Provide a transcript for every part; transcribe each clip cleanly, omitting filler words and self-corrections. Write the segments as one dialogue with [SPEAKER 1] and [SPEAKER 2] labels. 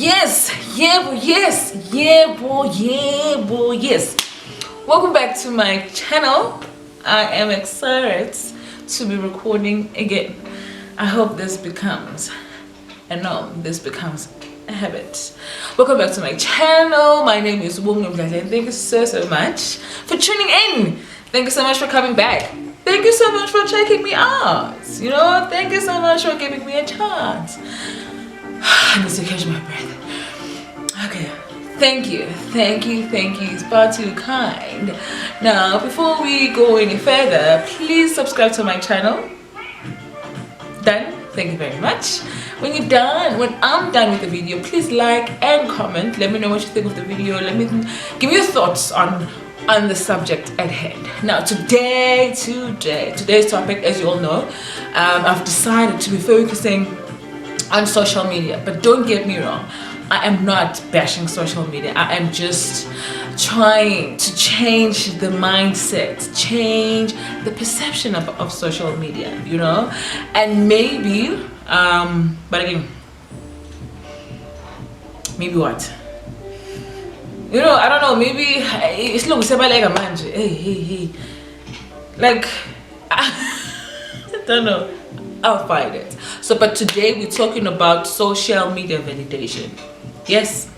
[SPEAKER 1] Yes, yeah, boy, yes, yeah, boy, yeah, boy, yes. Welcome back to my channel. I am excited to be recording again. I hope this becomes a habit. Welcome back to my channel. My name is Wondershare and thank you so much for tuning in. Thank you so much for coming back. Thank you so much for checking me out. Thank you so much for giving me a chance. I need to catch my breath. Okay, thank you. It's far too kind. Now, before we go any further, please subscribe to my channel. Done? Thank you very much. When I'm done with the video, please like and comment. Let me know what you think of the video. Let me give me your thoughts on the subject at hand. Now, today's topic, as you all know, I've decided to be focusing on social media. But don't get me wrong, I am not bashing social media. I am just trying to change the mindset, change the perception of social media, and maybe but again, maybe what, I don't know, maybe it's like a man, hey, like I don't know, I'll find it. So, but today we're talking about social media validation. Yes,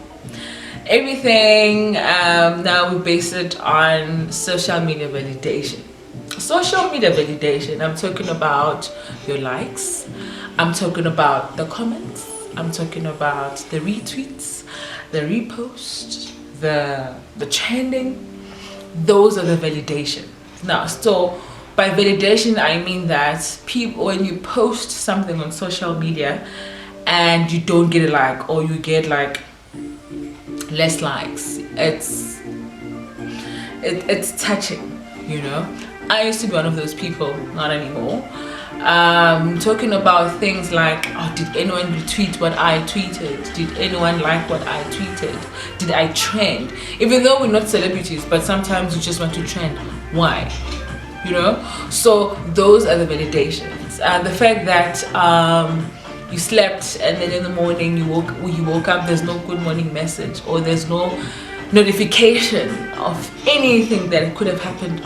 [SPEAKER 1] everything now we base it on social media validation. Social media validation, I'm talking about your likes, I'm talking about the comments, I'm talking about the retweets, the reposts, the trending. Those are the validation. Now, so by validation, I mean that people, when you post something on social media and you don't get a like, or you get like less likes, it's touching, I used to be one of those people, not anymore. Talking about things like, oh, did anyone retweet what I tweeted? Did anyone like what I tweeted? Did I trend? Even though we're not celebrities, but sometimes you just want to trend. Why? So those are the validations. The fact that you slept and then in the morning you woke up, there's no good morning message, or there's no notification of anything that could have happened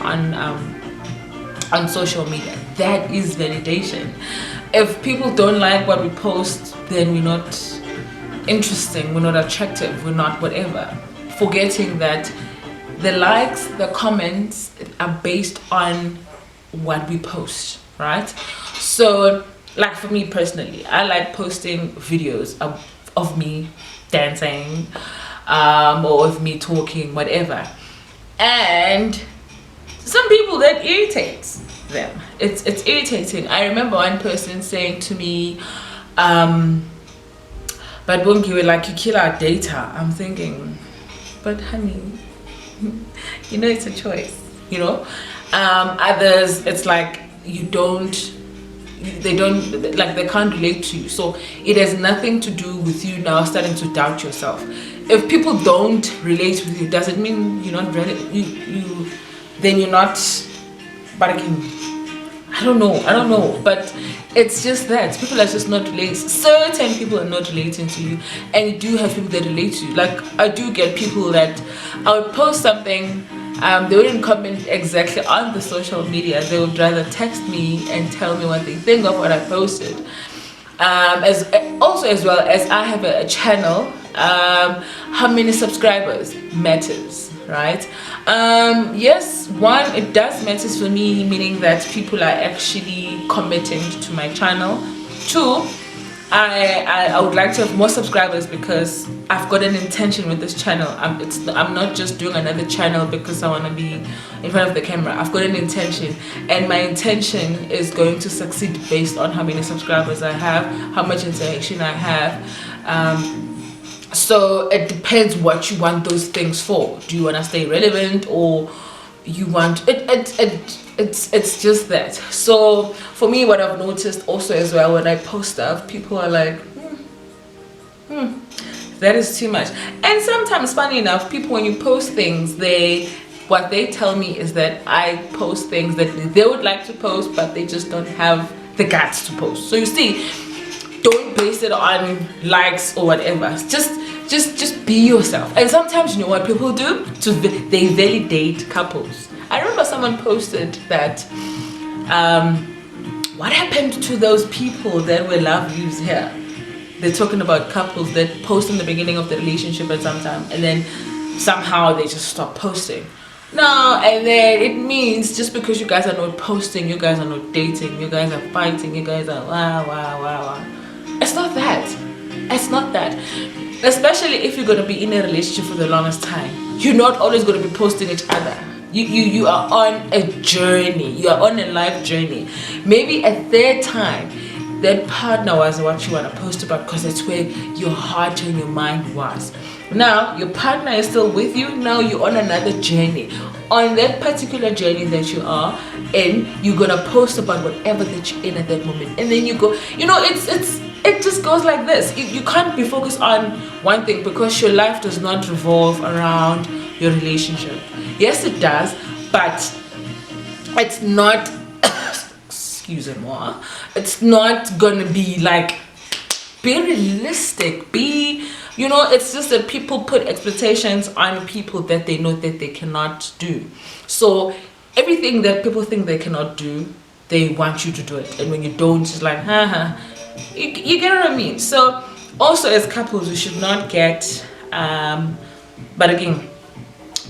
[SPEAKER 1] on social media. That is validation. If people don't like what we post, then we're not interesting, we're not attractive, we're not whatever. Forgetting that the likes, the comments are based on what we post, right? So, like for me personally, I like posting videos of me dancing, or of me talking, whatever. And some people, that irritates them. It's irritating. I remember one person saying to me, but Bungi, we're like, you kill our data. I'm thinking, but honey, it's a choice. Others, it's like they can't relate to you, so it has nothing to do with you now starting to doubt yourself. If people don't relate with you, doesn't mean you're not ready. Then you're not. But again, I don't know, but it's just that people are just not relating. Certain people are not relating to you, and you do have people that relate to you. Like, I do get people that I would post something, they wouldn't comment exactly on the social media. They would rather text me and tell me what they think of what I posted. As well as I have a channel, how many subscribers matters, right? Yes, one, it does matter for me, meaning that people are actually committing to my channel. Two, I would like to have more subscribers because I've got an intention with this channel. I'm not just doing another channel because I want to be in front of the camera. I've got an intention, and my intention is going to succeed based on how many subscribers I have, how much interaction I have. So it depends what you want those things for. Do you want to stay relevant, or you want it's just that. So for me, what I've noticed also as well, when I post stuff, people are like, that is too much. And sometimes, funny enough, people, when you post things, what they tell me is that I post things that they would like to post, but they just don't have the guts to post. So you see, don't base it on likes or whatever. Just just be yourself. And sometimes, you know what people do, they validate couples. I remember someone posted that what happened to those people that were love views here. They're talking about couples that post in the beginning of the relationship at some time, and then somehow they just stop posting. No, and then it means just because you guys are not posting, you guys are not dating, you guys are fighting, you guys are wow. It's not that. It's not that. Especially if you're going to be in a relationship for the longest time, you're not always going to be posting each other. You are on a journey. You are on a life journey. Maybe at that time, that partner was what you want to post about because that's where your heart and your mind was. Now your partner is still with you. Now you're on another journey. On that particular journey that you are in, you're gonna post about whatever that you're in at that moment, and then you go, you know, it just goes like this. You can't be focused on one thing because your life does not revolve around your relationship. Yes, it does, but it's not excuse me, it's not gonna be like, be realistic, be, you know, it's just that people put expectations on people that they know that they cannot do. So everything that people think they cannot do, they want you to do it, and when you don't, it's like you get what I mean. So also as couples, we should not get but again,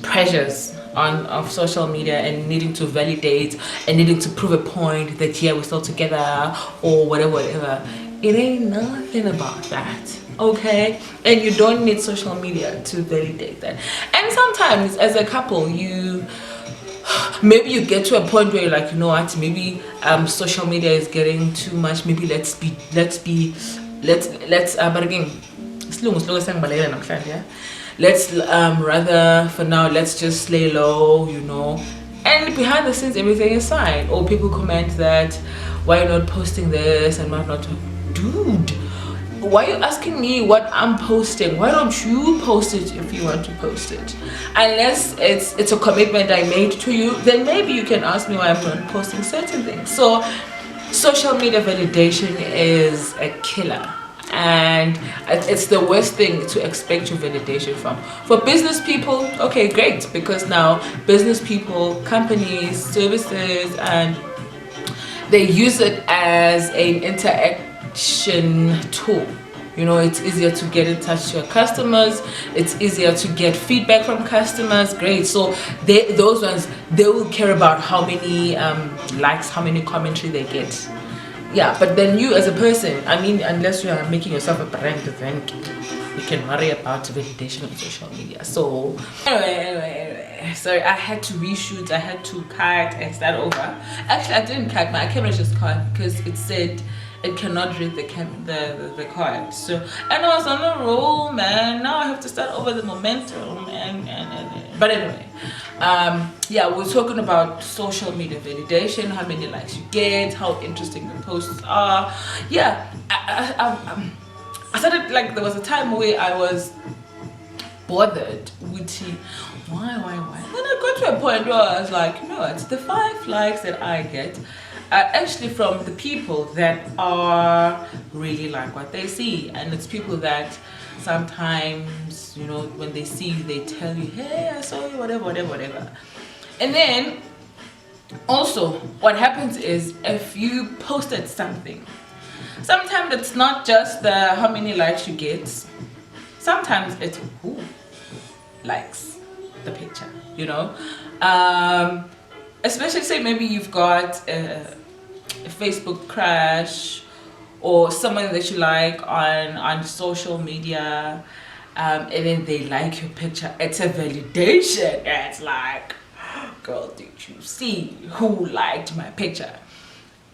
[SPEAKER 1] pressures of social media and needing to validate and needing to prove a point that yeah, we're still together or whatever. It ain't nothing about that, okay? And you don't need social media to validate that. And sometimes as a couple, maybe you get to a point where you're like, you know what, maybe social media is getting too much. Maybe let's but again, let's rather for now, let's just lay low, you know, and behind the scenes everything is fine. Or people comment that why you're not posting this and whatnot. Dude, why are you asking me what I'm posting? Why don't you post it if you want to post it? Unless it's a commitment I made to you, then maybe you can ask me why I'm not posting certain things. So social media validation is a killer, and it's the worst thing to expect your validation from. For business people, okay, great, because now business people, companies, services, and they use it as an interaction tool. You know, it's easier to get in touch to your customers, it's easier to get feedback from customers. Great. So those ones, they will care about how many likes, how many commentary they get. Yeah, but then you as a person, I mean, unless you are making yourself a brand, then you can worry about validation on social media. So anyway, sorry, I had to reshoot, I had to cut and start over. Actually, I didn't cut, my camera just cut because it said it cannot read the card. So, and I was on a roll, man. Now I have to start over the momentum but anyway, yeah, we're talking about social media validation, how many likes you get, how interesting the posts are. Yeah, I started, like, there was a time where I was bothered with why. Then I got to a point where I was like, you know what, the 5 likes that I get are actually from the people that are really like what they see. And it's people that sometimes, you know, when they see you, they tell you, hey, I saw you, whatever. And then also what happens is, if you posted something, sometimes it's not just the how many likes you get, sometimes it's who likes the picture, you know. Especially say maybe you've got a Facebook crush or someone that you like on social media, and then they like your picture. It's a validation. It's like, girl, did you see who liked my picture?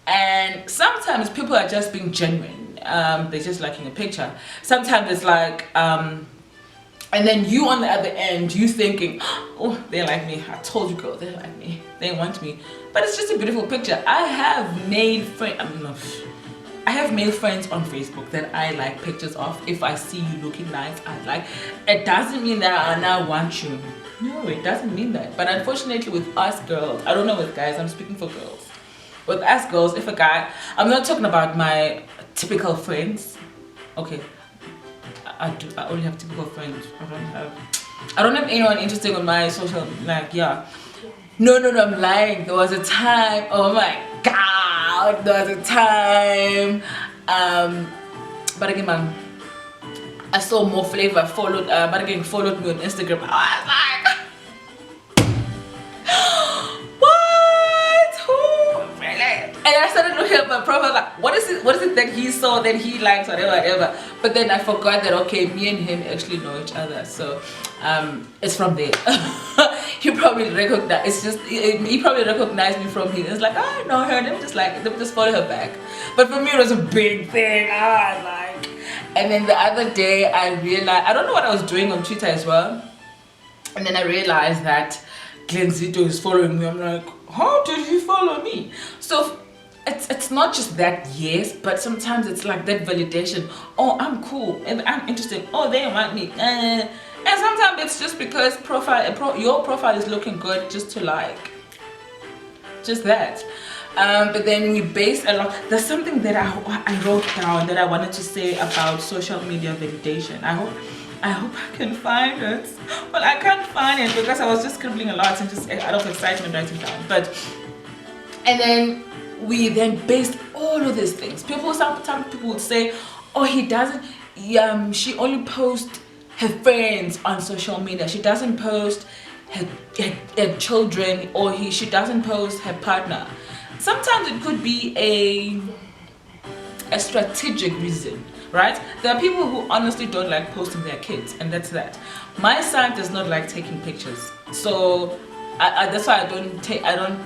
[SPEAKER 1] And sometimes people are just being genuine. They're just liking a picture. Sometimes it's like and then you on the other end, you thinking, oh, they like me. I told you, girl, they like me. They want me. But it's just a beautiful picture. I have made friends. I have male friends on Facebook that I like pictures of. If I see you looking nice, I like. It doesn't mean that I now want you. No, it doesn't mean that. But unfortunately, with us girls, I don't know with guys. I'm speaking for girls. With us girls, if a guy, I'm not talking about my typical friends. Okay. I only have typical friends. I don't have anyone interesting on my social, like, yeah. No, I'm lying. There was a time, oh my god, there was a time, but again, man, I saw more flavor followed, but again, followed me on Instagram. I was like, what? Who? Really? And I started looking at my profile, like, what is it that he saw that he likes, whatever. But then I forgot that, okay, me and him actually know each other. So it's from there. He probably recognized, it's just, he probably recognized me from here. It's like, oh, I know her, let me just follow her back. But for me, it was a big thing. Like, and then the other day I realized, I don't know what I was doing on Twitter as well, and then I realized that Glenzito is following me. I'm like, how did he follow me? So it's not just that, yes, but sometimes it's like that validation. Oh, I'm cool and I'm interested. Oh, they want me. And sometimes it's just because your profile is looking good, just to like, just that. But then we base a lot. There's something that I wrote down that I wanted to say about social media validation. I hope I can find it. Well, I can't find it because I was just scribbling a lot and just out of excitement writing down. And then we then based all of these things. Sometimes people would say, oh, he doesn't, she only posts her friends on social media. She doesn't post her children, or she doesn't post her partner. Sometimes it could be a strategic reason, right? There are people who honestly don't like posting their kids, and that's that. My son does not like taking pictures, so that's why I don't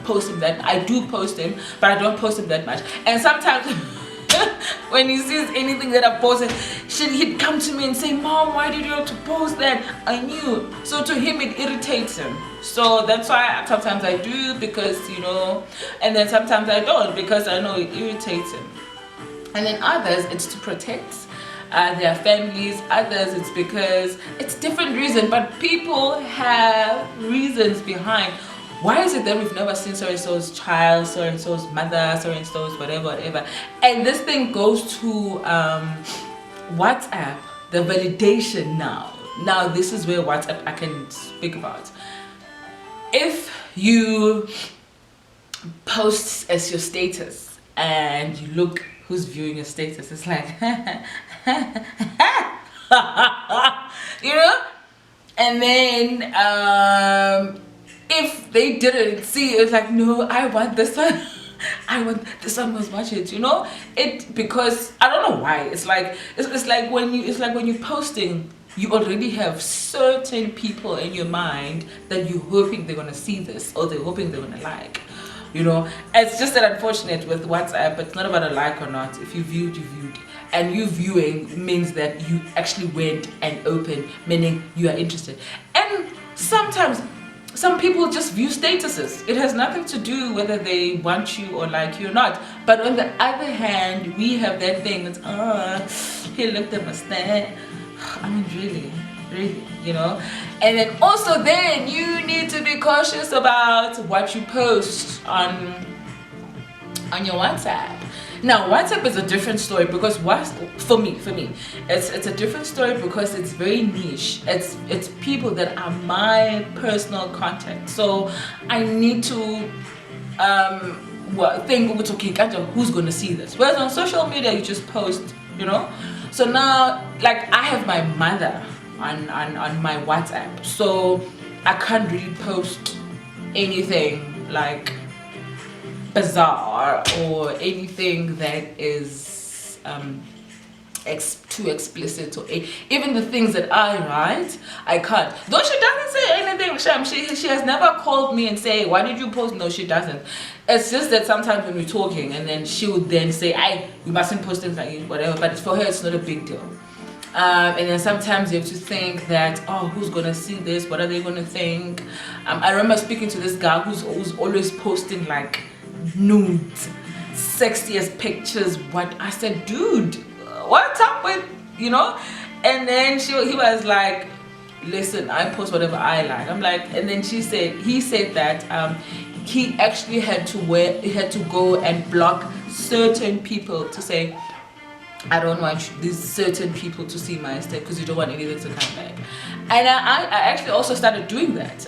[SPEAKER 1] post him that. I do post him, but I don't post him that much. And sometimes when he sees anything that I posted, he'd come to me and say, Mom, why did you have to post that? I knew. So to him it irritates him. So that's why sometimes I do, because, you know, and then sometimes I don't, because I know it irritates him. And then others, it's to protect their families. Others, it's because it's different reason, but people have reasons behind. Why is it that we've never seen so-and-so's child, so-and-so's mother, so-and-so's whatever. And this thing goes to WhatsApp, the validation now this is where WhatsApp I can speak about. If you post as your status and you look who's viewing your status, it's like you know. And then if they didn't see it, it's like, no, I want this one. I want this one must watch it, you know. It, because I don't know why, it's like when you're posting, you already have certain people in your mind that you're hoping they're gonna see this, or they're hoping they're gonna like, you know. It's just that unfortunate with WhatsApp, it's not about a like or not. If you viewed, you viewed, and you viewing means that you actually went and opened, meaning you are interested. And sometimes some people just view statuses. It has nothing to do whether they want you or like you or not. But on the other hand, we have that thing that's, he looked at my stat. I mean, really, you know. And then also then you need to be cautious about what you post on your WhatsApp. Now WhatsApp is a different story, because for me it's a different story because it's very niche. It's people that are my personal contact, so I need to think, okay, who's gonna see this? Whereas on social media you just post, you know. So now, like, I have my mother on my WhatsApp, so I can't really post anything like bizarre or anything that is too explicit, or even the things that I write, I can't. Though she doesn't say anything, Sham. She has never called me and say, why did you post? No, she doesn't. It's just that sometimes when we're talking, and then she would then say, you mustn't post things like whatever, but for her it's not a big deal. And then sometimes you have to think that, oh, who's gonna see this? What are they gonna think? I remember speaking to this guy who's always posting like nudes, sexiest pictures. What I said, dude, what's up with, you know? And then he was like, listen, I post whatever I like. I'm like, and then he said that he actually had to go and block certain people to say, I don't want these certain people to see my estate because you don't want anything to come back. And I actually also started doing that.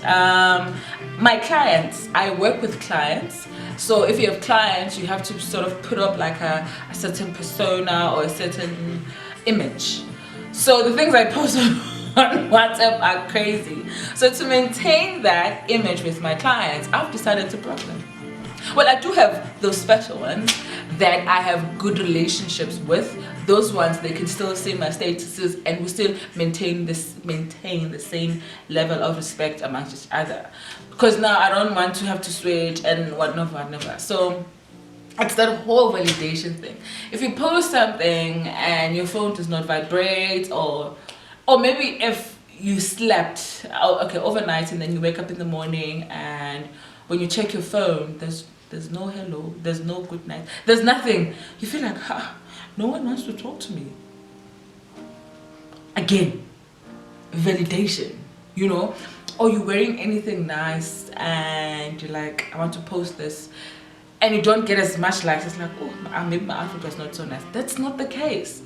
[SPEAKER 1] My clients, I work with clients. So if you have clients, you have to sort of put up like a certain persona or a certain image. So the things I post on WhatsApp are crazy. So to maintain that image with my clients, I've decided to block them. Well, I do have those special ones that I have good relationships with. Those ones, they can still see my statuses and we still maintain the same level of respect amongst each other. Because now I don't want to have to switch and whatever. So it's that whole validation thing. If you post something and your phone does not vibrate, or maybe if you slept overnight and then you wake up in the morning and when you check your phone, there's no hello, there's no good night, there's nothing. You feel like, no one wants to talk to me. Again, validation, or you're wearing anything nice and you're like, I want to post this, and you don't get as much likes. It's like, oh, maybe my outfit was not so nice. That's not the case.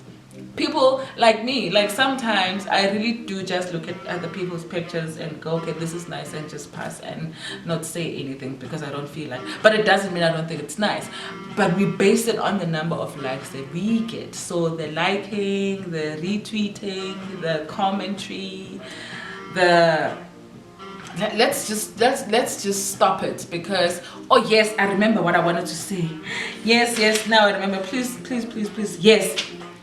[SPEAKER 1] People like me, like sometimes I really do just look at other people's pictures and go, okay, this is nice, and just pass and not say anything because I don't feel like. But it doesn't mean I don't think it's nice. But we base it on the number of likes that we get. So the liking, the retweeting, the commentary, let's just stop it, because yes, I remember what I wanted to say. Yes, now I remember. Please. Yes.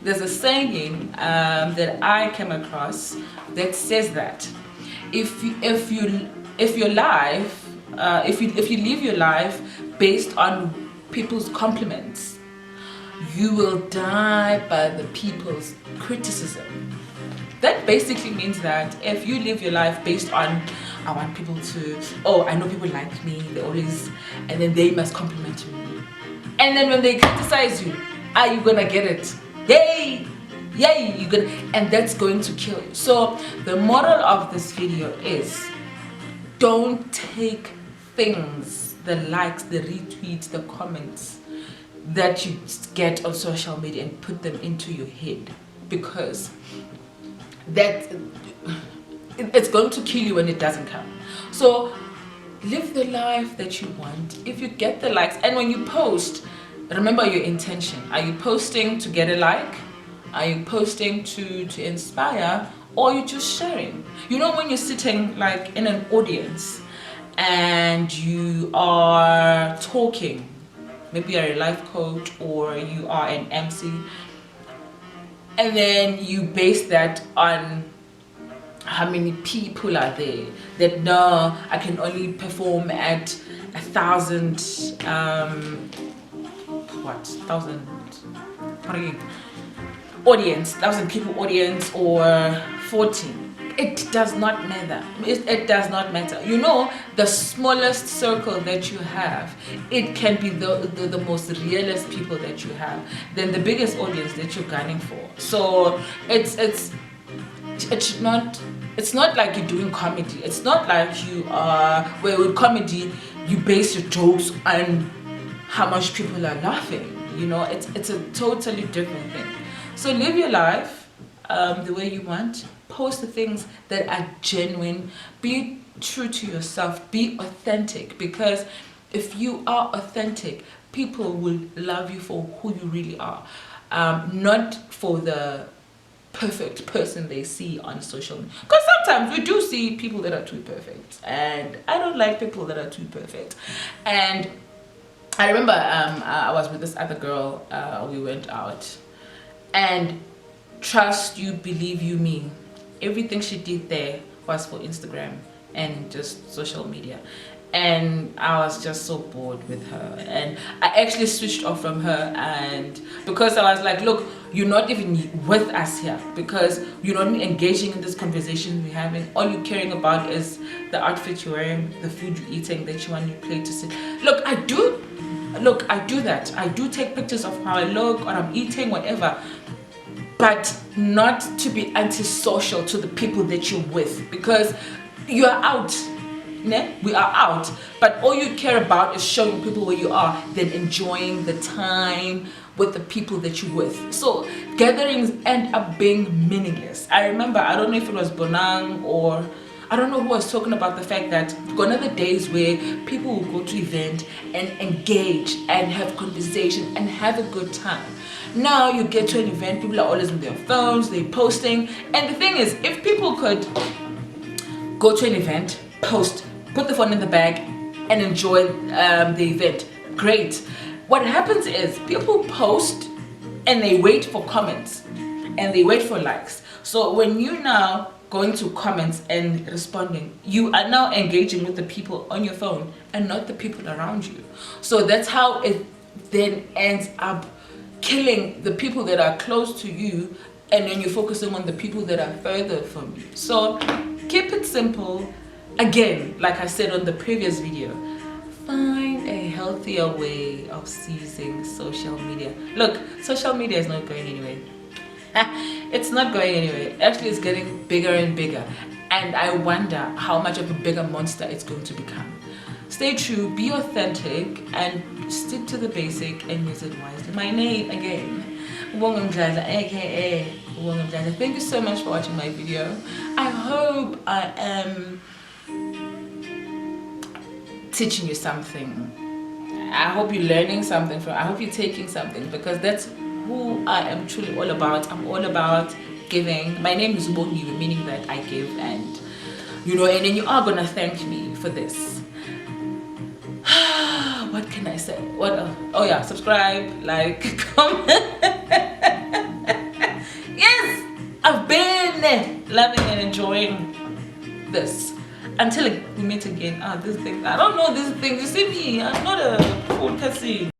[SPEAKER 1] There's a saying that I came across that says that if you live your life based on people's compliments, you will die by the people's criticism. That basically means that if you live your life based on, I want people to, I know people like me, they always, and then they must compliment me, and then when they criticize you, are you gonna get it? Yay, you're gonna, and that's going to kill you. So the moral of this video is, don't take things, the likes, the retweets, the comments that you get on social media and put them into your head, because it's going to kill you when it doesn't come. So live the life that you want. If you get the likes, and when you post, remember your intention. Are you posting to get a like? Are you posting to inspire? Or are you just sharing? When you're sitting like in an audience and you are talking, maybe you're a life coach or you are an MC, and then you base that on how many people are there, that no, I can only perform at 1,000 1,000 people audience, or 40. It does not matter. It does not matter. The smallest circle that you have, it can be the most realist people that you have, than the biggest audience that you're gunning for. So it's not like you're doing comedy. It's not like you are, where with comedy you base your jokes on how much people are laughing. It's a totally different thing. So live your life the way you want. Post the things that are genuine. Be true to yourself. Be authentic, because if you are authentic, people will love you for who you really are, not for the perfect person they see on social media. Because sometimes we do see people that are too perfect, and I don't like people that are too perfect. And I remember I was with this other girl, we went out, and trust you, believe you me, everything she did there was for Instagram and just social media. And I was just so bored with her, and I actually switched off from her, and because I was like, look, you're not even with us here, because you're not engaging in this conversation we're having. All you're caring about is the outfit you're wearing, the food you're eating, that you want your plate to sit. Look, I do that. I do take pictures of how I look, or I'm eating, whatever, but not to be antisocial to the people that you're with, because you are out. We are out, but all you care about is showing people where you are, then enjoying the time with the people that you're with. So gatherings end up being meaningless. I remember, I don't know if it was Bonang or I don't know who was talking about the fact that gone are the days where people will go to event and engage and have conversation and have a good time. Now you get to an event, people are always on their phones, they're posting. And the thing is, if people could go to an event, post, put the phone in the bag and enjoy the event, great. What happens is people post and they wait for comments and they wait for likes. So when you now going to comments and responding, you are now engaging with the people on your phone and not the people around you. So that's how it then ends up killing the people that are close to you, and then you're focusing on the people that are further from you. So keep it simple. Again, like I said on the previous video, find a healthier way of seizing social media. Look, social media is not going anywhere. It's not going anywhere. Actually, it's getting bigger and bigger, and I wonder how much of a bigger monster it's going to become. Stay true, be authentic, and stick to the basic and use it wisely. My name again, Wondershare, aka Wondershare. Thank you so much for watching my video. I hope I am teaching you something. I hope you're learning something from. I hope you're taking something, because that's who I am truly all about. I'm all about giving. My name is Bongi, meaning that I give, and you know, and then you are gonna thank me for this. What can I say? What? Oh yeah, subscribe, like, comment. Yes, I've been loving and enjoying this. Until we meet again. This thing, I don't know this thing. You see me, I'm not a full person.